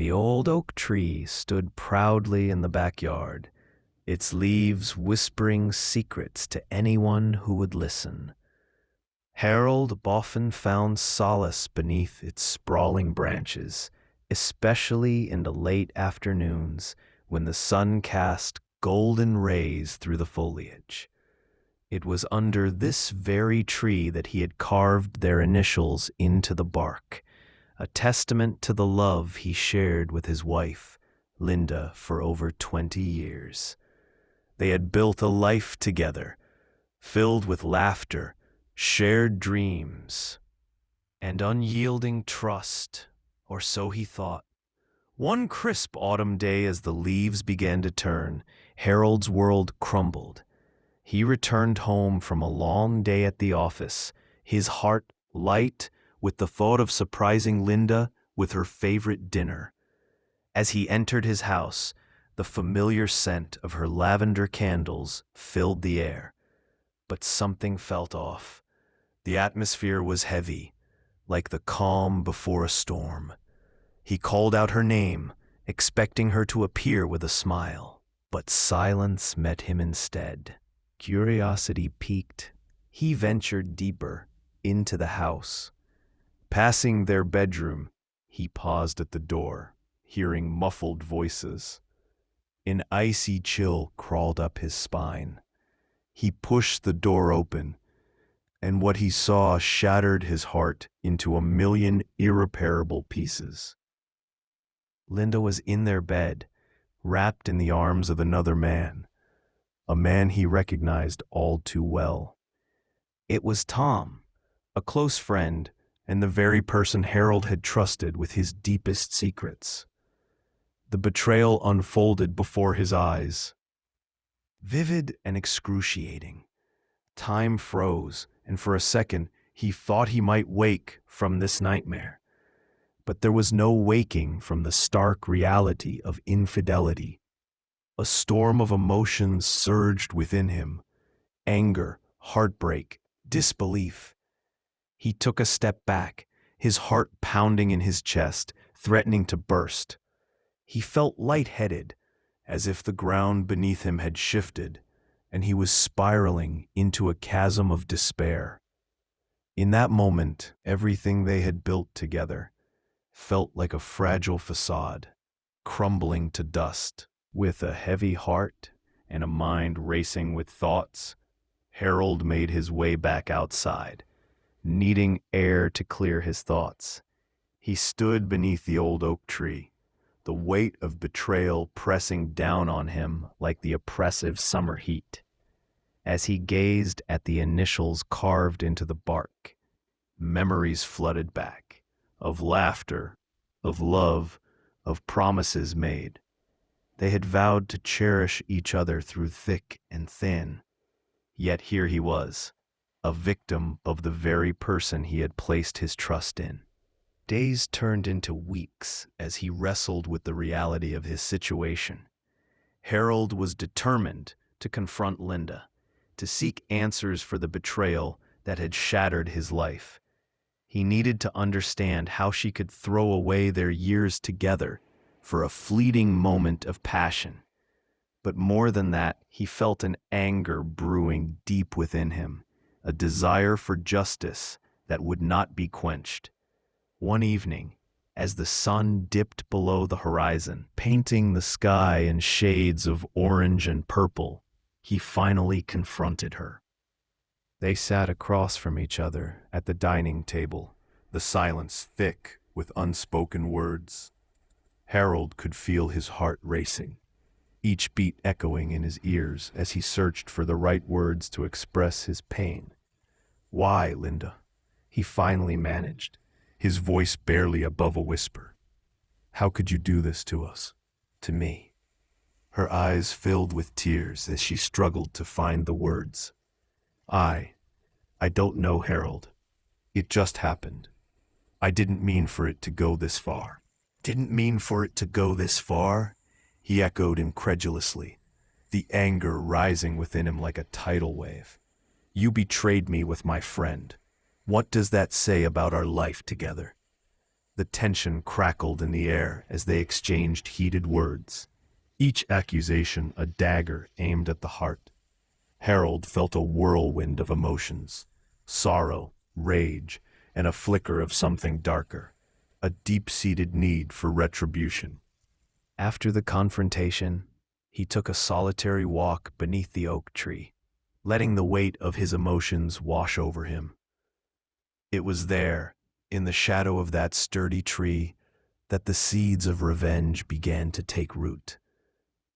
The old oak tree stood proudly in the backyard, its leaves whispering secrets to anyone who would listen. Harold often found solace beneath its sprawling branches, especially in the late afternoons when the sun cast golden rays through the foliage. It was under this very tree that he had carved their initials into the bark, a testament to the love he shared with his wife, Linda, for over 20 years. They had built a life together, filled with laughter, shared dreams, and unyielding trust, or so he thought. One crisp autumn day, as the leaves began to turn, Harold's world crumbled. He returned home from a long day at the office, his heart light with the thought of surprising Linda with her favorite dinner. As he entered his house, the familiar scent of her lavender candles filled the air. But something felt off. The atmosphere was heavy, like the calm before a storm. He called out her name, expecting her to appear with a smile, but silence met him instead. Curiosity piqued. He ventured deeper into the house. Passing their bedroom, he paused at the door, hearing muffled voices. An icy chill crawled up his spine. He pushed the door open, and what he saw shattered his heart into a million irreparable pieces. Linda was in their bed, wrapped in the arms of another man, a man he recognized all too well. It was Tom, a close friend, and the very person Harold had trusted with his deepest secrets. The betrayal unfolded before his eyes. Vivid and excruciating. Time froze, and for a second he thought he might wake from this nightmare. But there was no waking from the stark reality of infidelity. A storm of emotions surged within him: anger, heartbreak, disbelief. He took a step back, his heart pounding in his chest, threatening to burst. He felt lightheaded, as if the ground beneath him had shifted, and he was spiraling into a chasm of despair. In that moment, everything they had built together felt like a fragile facade, crumbling to dust. With a heavy heart and a mind racing with thoughts, Harold made his way back outside, needing air to clear his thoughts. He stood beneath the old oak tree, the weight of betrayal pressing down on him like the oppressive summer heat. As he gazed at the initials carved into the bark, memories flooded back, of laughter, of love, of promises made. They had vowed to cherish each other through thick and thin. Yet here he was, a victim of the very person he had placed his trust in. Days turned into weeks as he wrestled with the reality of his situation. Harold was determined to confront Linda, to seek answers for the betrayal that had shattered his life. He needed to understand how she could throw away their years together for a fleeting moment of passion. But more than that, he felt an anger brewing deep within him, a desire for justice that would not be quenched. One evening, as the sun dipped below the horizon, painting the sky in shades of orange and purple, he finally confronted her. They sat across from each other at the dining table, the silence thick with unspoken words. Harold could feel his heart racing, each beat echoing in his ears as he searched for the right words to express his pain. "Why, Linda?" he finally managed, his voice barely above a whisper. "How could you do this to us, to me?" Her eyes filled with tears as she struggled to find the words. I don't know, Harold. It just happened. I didn't mean for it to go this far." "Didn't mean for it to go this far?" he echoed incredulously, the anger rising within him like a tidal wave. "You betrayed me with my friend. What does that say about our life together?" The tension crackled in the air as they exchanged heated words, each accusation a dagger aimed at the heart. Harold felt a whirlwind of emotions, sorrow, rage, and a flicker of something darker, a deep-seated need for retribution. After the confrontation, he took a solitary walk beneath the oak tree, letting the weight of his emotions wash over him. It was there, in the shadow of that sturdy tree, that the seeds of revenge began to take root.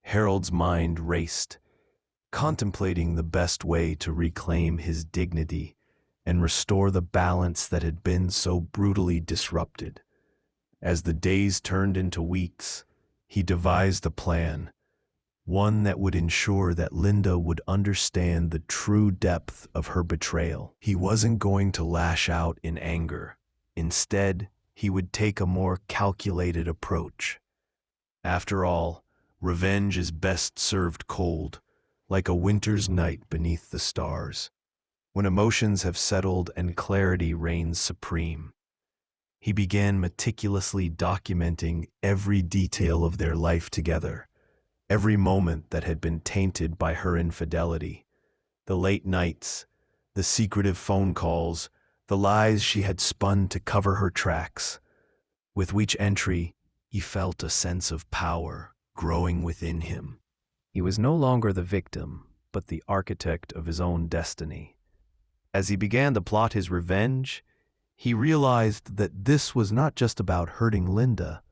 Harold's mind raced, contemplating the best way to reclaim his dignity and restore the balance that had been so brutally disrupted. As the days turned into weeks, he devised a plan, one that would ensure that Linda would understand the true depth of her betrayal. He wasn't going to lash out in anger. Instead, he would take a more calculated approach. After all, revenge is best served cold, like a winter's night beneath the stars, when emotions have settled and clarity reigns supreme. He began meticulously documenting every detail of their life together, every moment that had been tainted by her infidelity, the late nights, the secretive phone calls, the lies she had spun to cover her tracks. With each entry, he felt a sense of power growing within him. He was no longer the victim, but the architect of his own destiny. As he began to plot his revenge, he realized that this was not just about hurting Linda.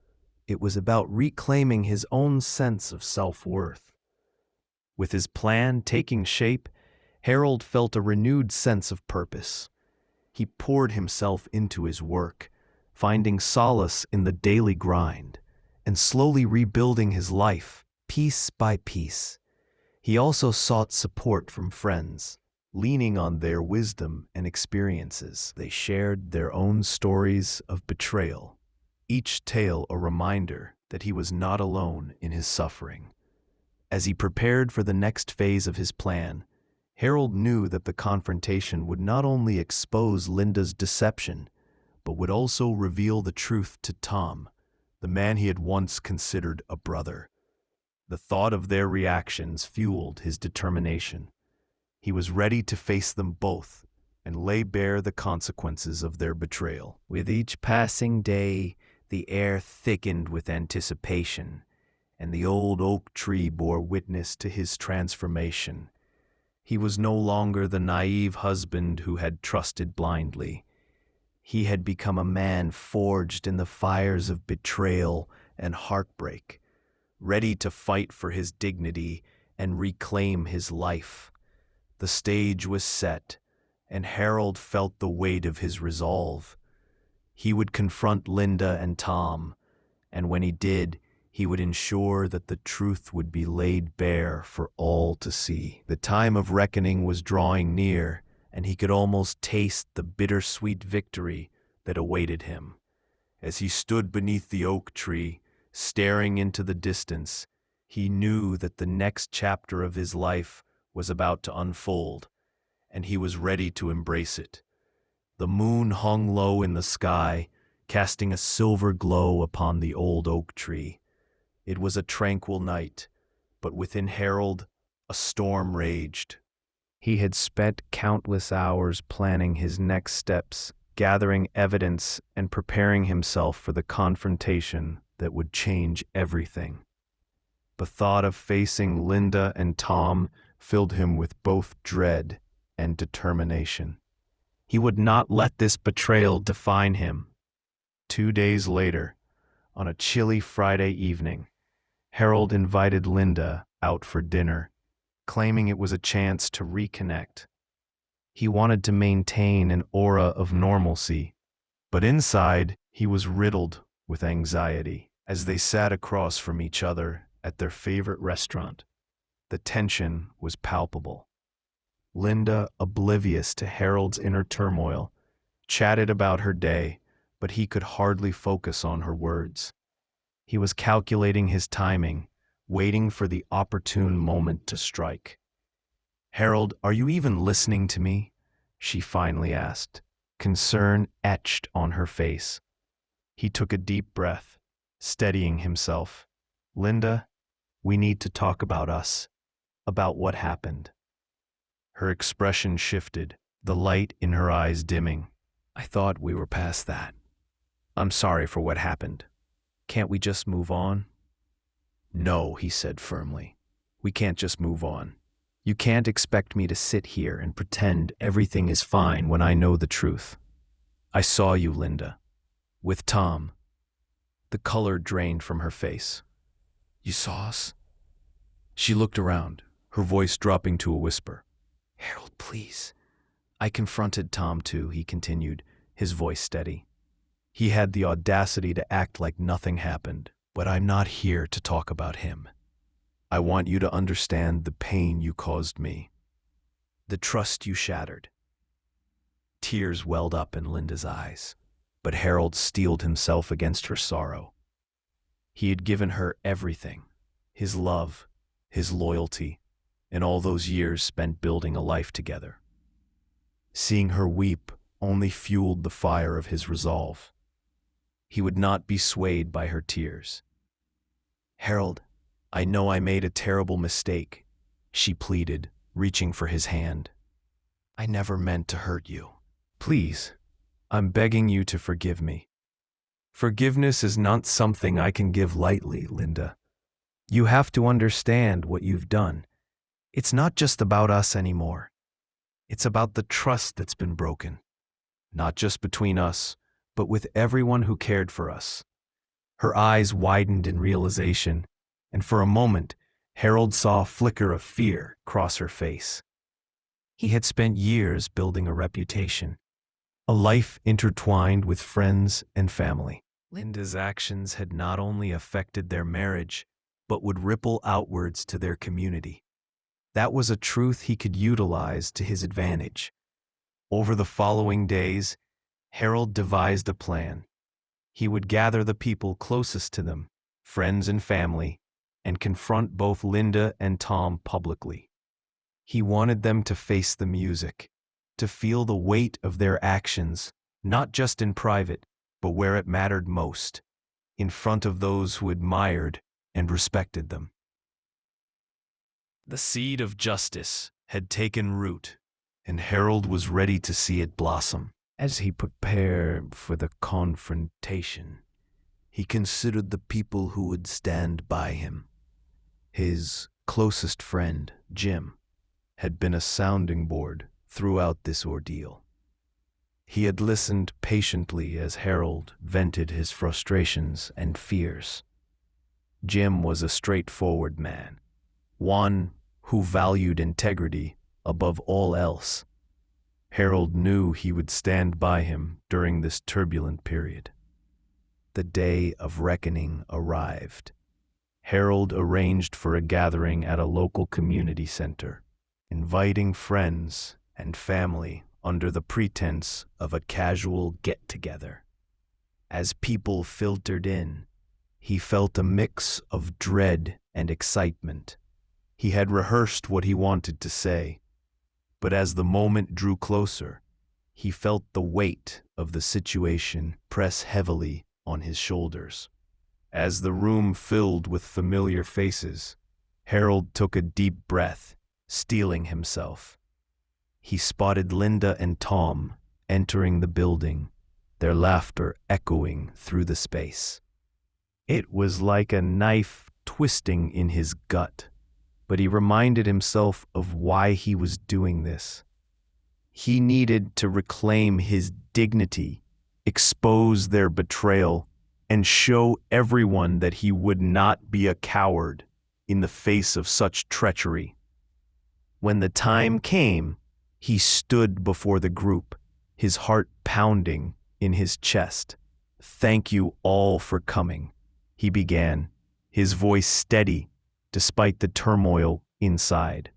It was about reclaiming his own sense of self-worth. With his plan taking shape, Harold felt a renewed sense of purpose. He poured himself into his work, finding solace in the daily grind, and slowly rebuilding his life, piece by piece. He also sought support from friends, leaning on their wisdom and experiences. They shared their own stories of betrayal, each tale a reminder that he was not alone in his suffering. As he prepared for the next phase of his plan, Harold knew that the confrontation would not only expose Linda's deception, but would also reveal the truth to Tom, the man he had once considered a brother. The thought of their reactions fueled his determination. He was ready to face them both and lay bare the consequences of their betrayal. With each passing day, the air thickened with anticipation, and the old oak tree bore witness to his transformation. He was no longer the naive husband who had trusted blindly. He had become a man forged in the fires of betrayal and heartbreak, ready to fight for his dignity and reclaim his life. The stage was set, and Harold felt the weight of his resolve. He would confront Linda and Tom, and when he did, he would ensure that the truth would be laid bare for all to see. The time of reckoning was drawing near, and he could almost taste the bittersweet victory that awaited him. As he stood beneath the oak tree, staring into the distance, he knew that the next chapter of his life was about to unfold, and he was ready to embrace it. The moon hung low in the sky, casting a silver glow upon the old oak tree. It was a tranquil night, but within Harold, a storm raged. He had spent countless hours planning his next steps, gathering evidence and preparing himself for the confrontation that would change everything. The thought of facing Linda and Tom filled him with both dread and determination. He would not let this betrayal define him. 2 days later, on a chilly Friday evening, Harold invited Linda out for dinner, claiming it was a chance to reconnect. He wanted to maintain an aura of normalcy, but inside he was riddled with anxiety. As they sat across from each other at their favorite restaurant, the tension was palpable. Linda, oblivious to Harold's inner turmoil, chatted about her day, but he could hardly focus on her words. He was calculating his timing, waiting for the opportune moment to strike. "Harold, are you even listening to me?" she finally asked, concern etched on her face. He took a deep breath, steadying himself. Linda, we need to talk about us, about what happened. Her expression shifted, the light in her eyes dimming. I thought we were past that. I'm sorry for what happened. Can't we just move on? No, he said firmly. We can't just move on. You can't expect me to sit here and pretend everything is fine when I know the truth. I saw you, Linda, with Tom. The color drained from her face. You saw us? She looked around, her voice dropping to a whisper. Harold, please. I confronted Tom too, he continued, his voice steady. He had the audacity to act like nothing happened, but I'm not here to talk about him. I want you to understand the pain you caused me, the trust you shattered. Tears welled up in Linda's eyes, but Harold steeled himself against her sorrow. He had given her everything, his love, his loyalty, and all those years spent building a life together. Seeing her weep only fueled the fire of his resolve. He would not be swayed by her tears. Harold, I know I made a terrible mistake, she pleaded, reaching for his hand. I never meant to hurt you. Please, I'm begging you to forgive me. Forgiveness is not something I can give lightly, Linda. You have to understand what you've done. It's not just about us anymore. It's about the trust that's been broken. Not just between us, but with everyone who cared for us. Her eyes widened in realization, and for a moment, Harold saw a flicker of fear cross her face. He had spent years building a reputation, a life intertwined with friends and family. Linda's actions had not only affected their marriage, but would ripple outwards to their community. That was a truth he could utilize to his advantage. Over the following days, Harold devised a plan. He would gather the people closest to them, friends and family, and confront both Linda and Tom publicly. He wanted them to face the music, to feel the weight of their actions, not just in private, but where it mattered most, in front of those who admired and respected them. The seed of justice had taken root, and Harold was ready to see it blossom. As he prepared for the confrontation, he considered the people who would stand by him. His closest friend, Jim, had been a sounding board throughout this ordeal. He had listened patiently as Harold vented his frustrations and fears. Jim was a straightforward man, one who valued integrity above all else. Harold knew he would stand by him during this turbulent period. The day of reckoning arrived. Harold arranged for a gathering at a local community center, inviting friends and family under the pretense of a casual get-together. As people filtered in, he felt a mix of dread and excitement. He had rehearsed what he wanted to say, but as the moment drew closer, he felt the weight of the situation press heavily on his shoulders. As the room filled with familiar faces, Harold took a deep breath, steeling himself. He spotted Linda and Tom entering the building, their laughter echoing through the space. It was like a knife twisting in his gut, but he reminded himself of why he was doing this. He needed to reclaim his dignity, expose their betrayal, and show everyone that he would not be a coward in the face of such treachery. When the time came, he stood before the group, his heart pounding in his chest. "Thank you all for coming," he began, his voice steady despite the turmoil inside.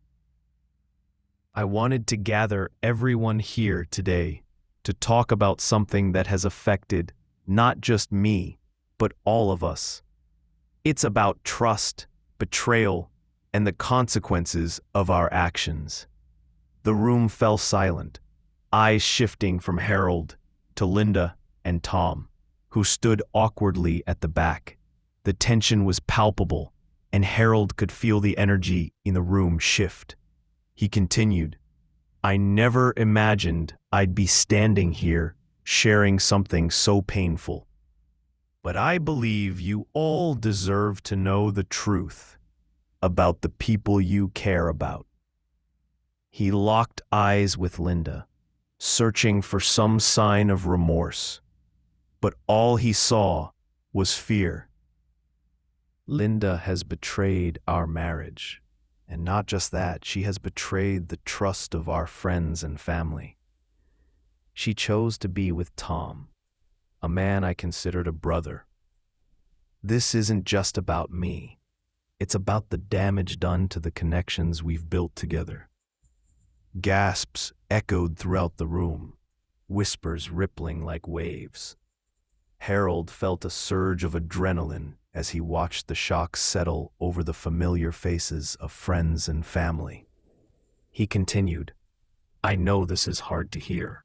"I wanted to gather everyone here today to talk about something that has affected not just me, but all of us. It's about trust, betrayal, and the consequences of our actions." The room fell silent, eyes shifting from Harold to Linda and Tom. who stood awkwardly at the back. The tension was palpable, and Harold could feel the energy in the room shift. He continued, "I never imagined I'd be standing here sharing something so painful. But I believe you all deserve to know the truth about the people you care about." He locked eyes with Linda, searching for some sign of remorse, but all he saw was fear. "Linda has betrayed our marriage, and not just that, she has betrayed the trust of our friends and family. She chose to be with Tom, a man I considered a brother. This isn't just about me. It's about the damage done to the connections we've built together." Gasps echoed throughout the room, whispers rippling like waves. Harold felt a surge of adrenaline as he watched the shock settle over the familiar faces of friends and family. He continued, "I know this is hard to hear,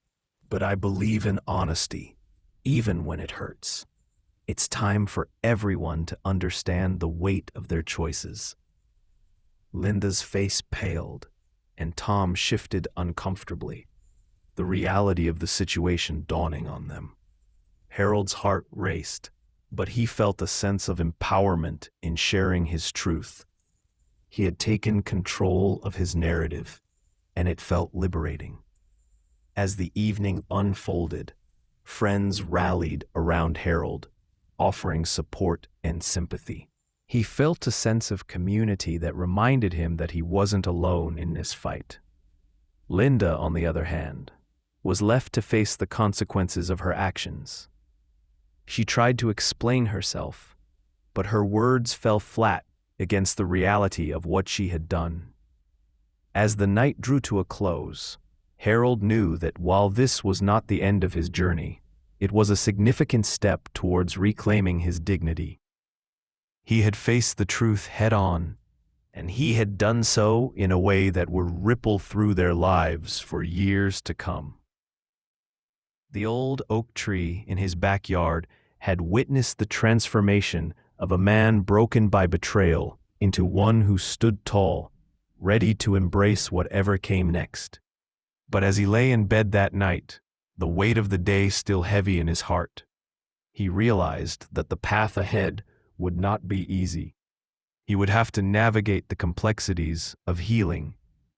but I believe in honesty, even when it hurts. It's time for everyone to understand the weight of their choices." Linda's face paled, and Tom shifted uncomfortably, the reality of the situation dawning on them. Harold's heart raced, but he felt a sense of empowerment in sharing his truth. He had taken control of his narrative, and it felt liberating. As the evening unfolded, friends rallied around Harold, offering support and sympathy. He felt a sense of community that reminded him that he wasn't alone in this fight. Linda, on the other hand, was left to face the consequences of her actions. She tried to explain herself, but her words fell flat against the reality of what she had done. As the night drew to a close, Harold knew that while this was not the end of his journey, it was a significant step towards reclaiming his dignity. He had faced the truth head-on, and he had done so in a way that would ripple through their lives for years to come. The old oak tree in his backyard had witnessed the transformation of a man broken by betrayal into one who stood tall, ready to embrace whatever came next. But as he lay in bed that night, the weight of the day still heavy in his heart, he realized that the path ahead would not be easy. He would have to navigate the complexities of healing,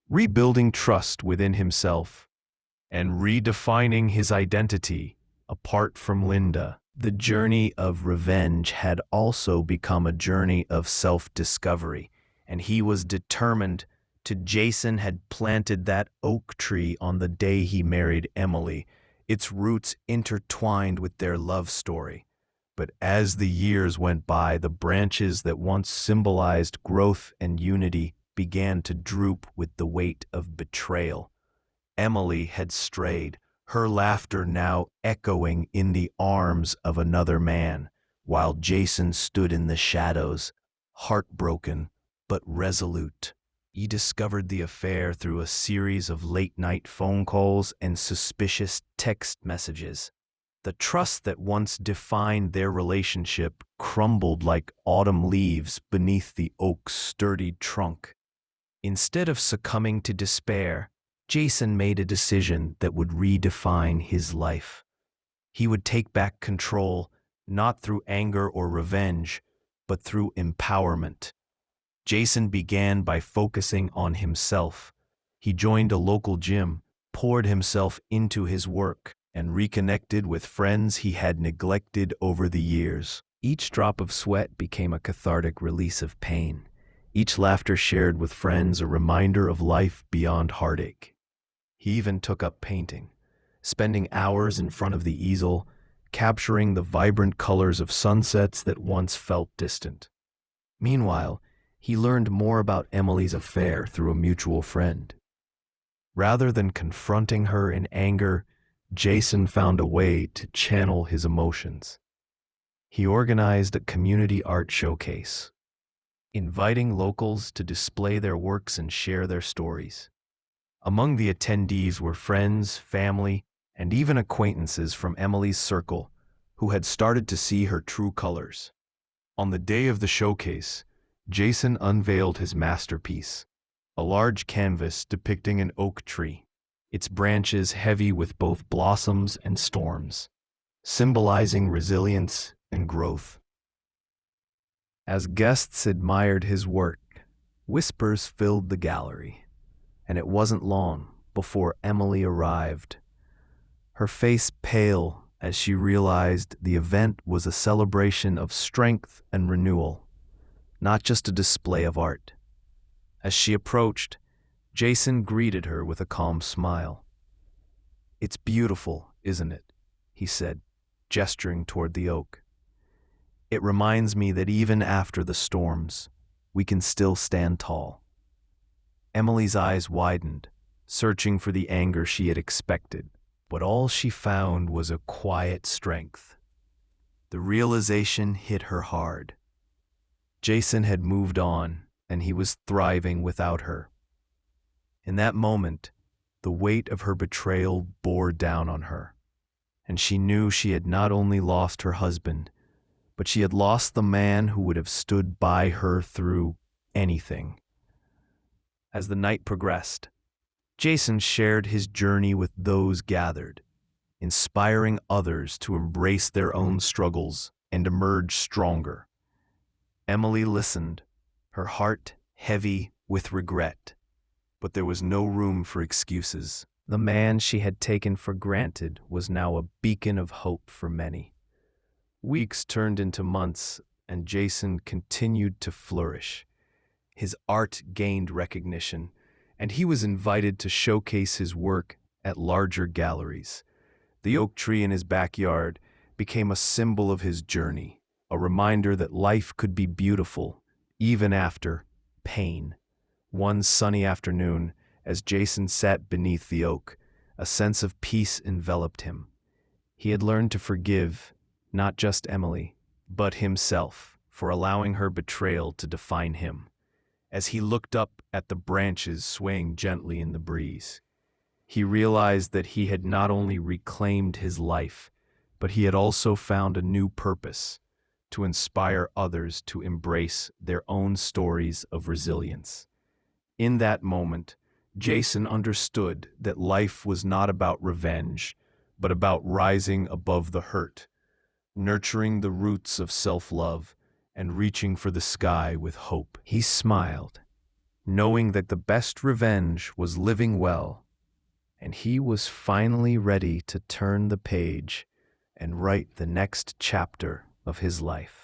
rebuilding trust within himself, and redefining his identity apart from Linda. The journey of revenge had also become a journey of self-discovery, and he was determined to. Jason had planted that oak tree on the day he married Emily, its roots intertwined with their love story. But as the years went by, the branches that once symbolized growth and unity began to droop with the weight of betrayal. Emily had strayed, her laughter now echoing in the arms of another man, while Jason stood in the shadows, heartbroken but resolute. He discovered the affair through a series of late-night phone calls and suspicious text messages. The trust that once defined their relationship crumbled like autumn leaves beneath the oak's sturdy trunk. Instead of succumbing to despair, Jason made a decision that would redefine his life. He would take back control, not through anger or revenge, but through empowerment. Jason began by focusing on himself. He joined a local gym, poured himself into his work, and reconnected with friends he had neglected over the years. Each drop of sweat became a cathartic release of pain. Each laughter shared with friends a reminder of life beyond heartache. He even took up painting, spending hours in front of the easel, capturing the vibrant colors of sunsets that once felt distant. Meanwhile, he learned more about Emily's affair through a mutual friend. Rather than confronting her in anger, Jason found a way to channel his emotions. He organized a community art showcase, inviting locals to display their works and share their stories. Among the attendees were friends, family, and even acquaintances from Emily's circle, who had started to see her true colors. On the day of the showcase, Jason unveiled his masterpiece, a large canvas depicting an oak tree, its branches heavy with both blossoms and storms, symbolizing resilience and growth. As guests admired his work, whispers filled the gallery, and it wasn't long before Emily arrived, her face pale as she realized the event was a celebration of strength and renewal, not just a display of art. As she approached, Jason greeted her with a calm smile. "It's beautiful, isn't it?" he said, gesturing toward the oak. "It reminds me that even after the storms, we can still stand tall." Emily's eyes widened, searching for the anger she had expected, but all she found was a quiet strength. The realization hit her hard. Jason had moved on, and he was thriving without her. In that moment, the weight of her betrayal bore down on her, and she knew she had not only lost her husband, but she had lost the man who would have stood by her through anything. As the night progressed, Jason shared his journey with those gathered, inspiring others to embrace their own struggles and emerge stronger. Emily listened, her heart heavy with regret, but there was no room for excuses. The man she had taken for granted was now a beacon of hope for many. Weeks turned into months, and Jason continued to flourish. His art gained recognition, and he was invited to showcase his work at larger galleries. The oak tree in his backyard became a symbol of his journey, a reminder that life could be beautiful, even after pain. One sunny afternoon, as Jason sat beneath the oak, a sense of peace enveloped him. He had learned to forgive, not just Emily, but himself, for allowing her betrayal to define him. As he looked up at the branches swaying gently in the breeze, he realized that he had not only reclaimed his life, but he had also found a new purpose: to inspire others to embrace their own stories of resilience. In that moment, Jason understood that life was not about revenge, but about rising above the hurt, nurturing the roots of self-love, and reaching for the sky with hope. He smiled, knowing that the best revenge was living well, and he was finally ready to turn the page and write the next chapter of his life.